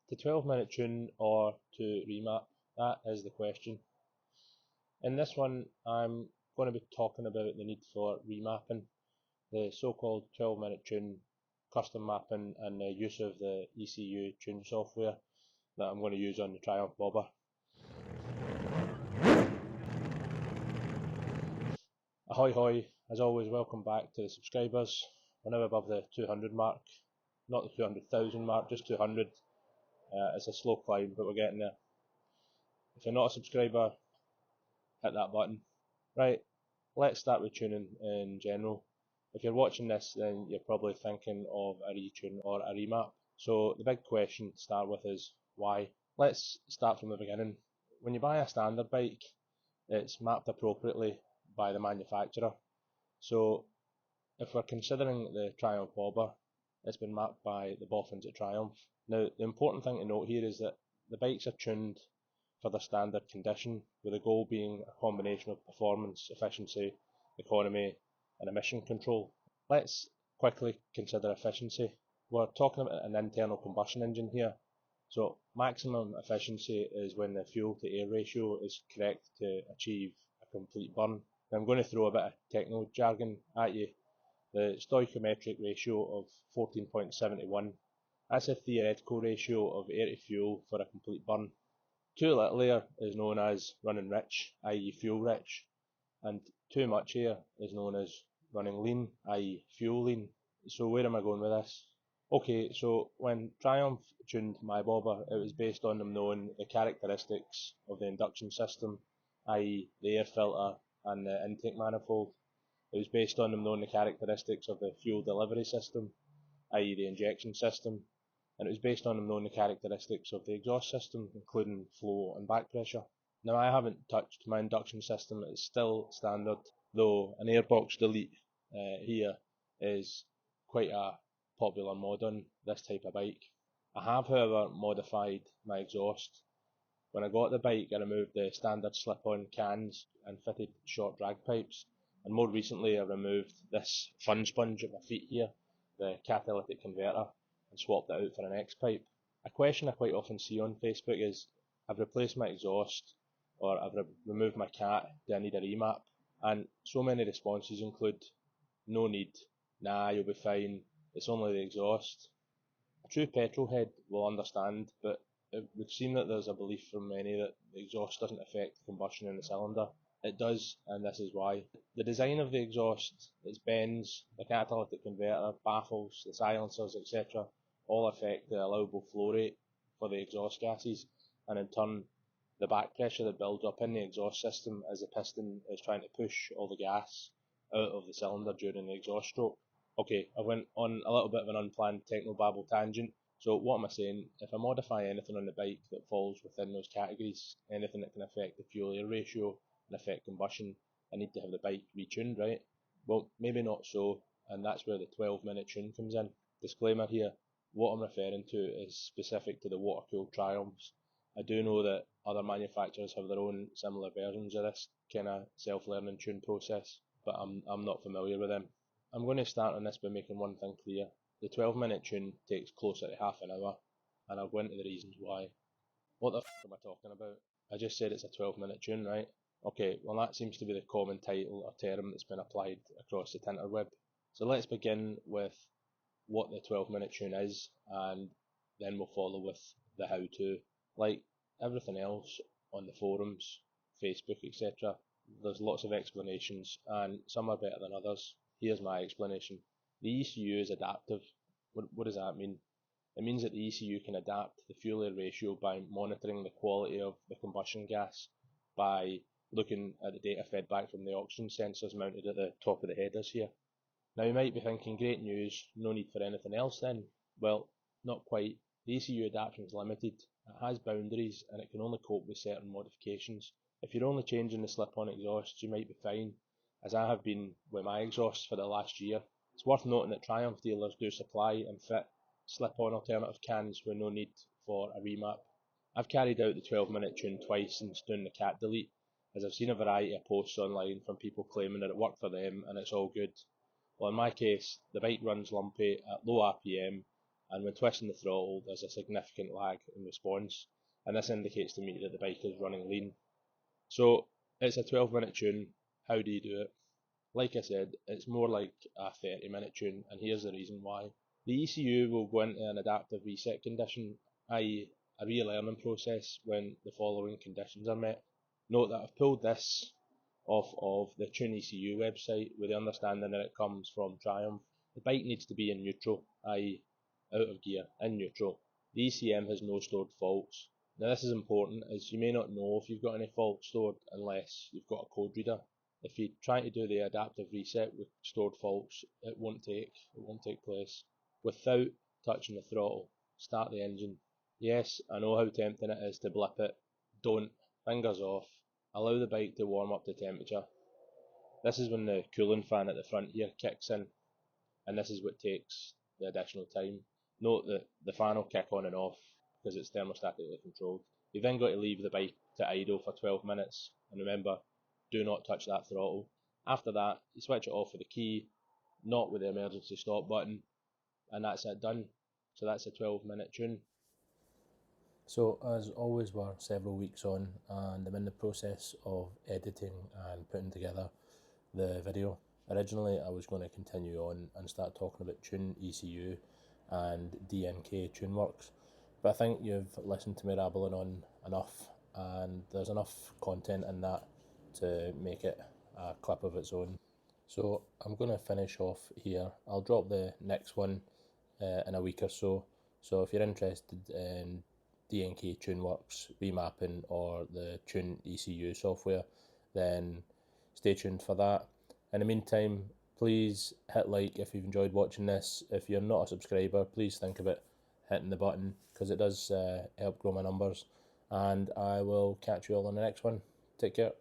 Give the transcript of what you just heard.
To 12-minute tune or to remap? That is the question. In this one, I'm going to be talking about the need for remapping, the so-called 12-minute tune, custom mapping, and the use of the ECU tune software that I'm going to use on the Triumph bobber. Ahoy hoy, as always, welcome back to the subscribers. We're now above the 200 mark, not the 200,000 mark, just 200. It's a slow climb, but we're getting there. If you're not a subscriber, hit that button. Right, let's start with tuning in general. If you're watching this, then you're probably thinking of a retune or a remap. So the big question to start with is why? Let's start from the beginning. When you buy a standard bike, it's mapped appropriately by the manufacturer. So if we're considering the Triumph bobber, it's been mapped by the boffins at Triumph. Now, the important thing to note here is that the bikes are tuned for their standard condition, with the goal being a combination of performance, efficiency, economy, and emission control. Let's quickly consider efficiency. We're talking about an internal combustion engine here. So maximum efficiency is when the fuel to air ratio is correct to achieve a complete burn. Now I'm going to throw a bit of techno jargon at you. The stoichiometric ratio of 14.71, that's a theoretical ratio of air to fuel for a complete burn. Too little air is known as running rich, i.e. fuel rich, and too much air is known as running lean, i.e. fuel lean. So where am I going with this? Okay, so when Triumph tuned my bobber, it was based on them knowing the characteristics of the induction system, i.e. the air filter and the intake manifold. It was based on them knowing the characteristics of the fuel delivery system, i.e. the injection system, and it was based on them knowing the characteristics of the exhaust system, including flow and back pressure. Now I haven't touched my induction system, it's still standard, though an airbox delete here is quite a popular mod on this type of bike. I have however modified my exhaust. When I got the bike I removed the standard slip-on cans and fitted short drag pipes, and more recently I removed this fun sponge at my feet here, the catalytic converter, and swapped it out for an X-pipe. A question I quite often see on Facebook is, I've replaced my exhaust, or I've removed my cat, do I need a remap? And so many responses include, no need, nah, you'll be fine, it's only the exhaust. A true petrol head will understand, but it would seem that there's a belief from many that the exhaust doesn't affect combustion in the cylinder. It does, and this is why. The design of the exhaust, its bends, the catalytic converter, baffles, the silencers, etc. all affect the allowable flow rate for the exhaust gases, and in turn the back pressure that builds up in the exhaust system as the piston is trying to push all the gas out of the cylinder during the exhaust stroke. Okay, I went on a little bit of an unplanned technobabble tangent. So what am I saying? If I modify anything on the bike that falls within those categories, anything that can affect the fuel-air ratio and affect combustion, I need to have the bike retuned, right? Well, maybe not so, and that's where the 12-minute tune comes in. Disclaimer here, what I'm referring to is specific to the water-cooled Triumphs. I do know that other manufacturers have their own similar versions of this kind of self-learning tune process, but I'm not familiar with them. I'm going to start on this by making one thing clear. The 12-minute tune takes closer to half an hour, and I'll go into the reasons why. What the f am I talking about? I just said it's a 12-minute tune, right? Okay, well that seems to be the common title or term that's been applied across the interweb. So let's begin with what the 12-minute tune is, and then we'll follow with the how-to. Like everything else on the forums, Facebook, etc., there's lots of explanations, and some are better than others. Here's my explanation. The ECU is adaptive. What does that mean? It means that the ECU can adapt the fuel-air ratio by monitoring the quality of the combustion gas by looking at the data fed back from the oxygen sensors mounted at the top of the headers here. Now you might be thinking, great news, no need for anything else then. Well, not quite. The ECU adaptation is limited, it has boundaries, and it can only cope with certain modifications. If you're only changing the slip-on exhaust, you might be fine, as I have been with my exhaust for the last year. It's worth noting that Triumph dealers do supply and fit slip-on alternative cans with no need for a remap. I've carried out the 12-minute tune twice since doing the cat delete, as I've seen a variety of posts online from people claiming that it worked for them and it's all good. Well, in my case, the bike runs lumpy at low RPM, and when twisting the throttle there's a significant lag in response, and this indicates to me that the bike is running lean. So it's a 12-minute tune. How do you do it? Like I said, it's more like a 30-minute tune, and here's the reason why. The ECU will go into an adaptive reset condition, i.e. a relearning process when the following conditions are met. Note that I've pulled this off of the TuneECU website with the understanding that it comes from Triumph. The bike needs to be in neutral, i.e. out of gear, in neutral. The ECM has no stored faults. Now this is important, as you may not know if you've got any faults stored unless you've got a code reader. If you try to do the adaptive reset with stored faults, it won't take place. Without touching the throttle, start the engine. Yes, I know how tempting it is to blip it. Don't. Fingers off. Allow the bike to warm up to temperature. This is when the cooling fan at the front here kicks in, and this is what takes the additional time. Note that the fan will kick on and off because it's thermostatically controlled. You've then got to leave the bike to idle for 12 minutes, and remember, do not touch that throttle. After that, you switch it off with the key, not with the emergency stop button, and that's it done. So that's a 12-minute tune. So as always, we're several weeks on and I'm in the process of editing and putting together the video. Originally I was going to continue on and start talking about TuneECU and DNK TuneWorks, but I think you've listened to me rambling on enough and there's enough content in that to make it a clip of its own. So I'm going to finish off here. I'll drop the next one in a week or so. So if you're interested in DNK TuneWorks remapping or the TuneECU software, then stay tuned for that. In the meantime, please hit like if you've enjoyed watching this. If you're not a subscriber, please think about hitting the button because it does help grow my numbers. And I will catch you all on the next one. Take care.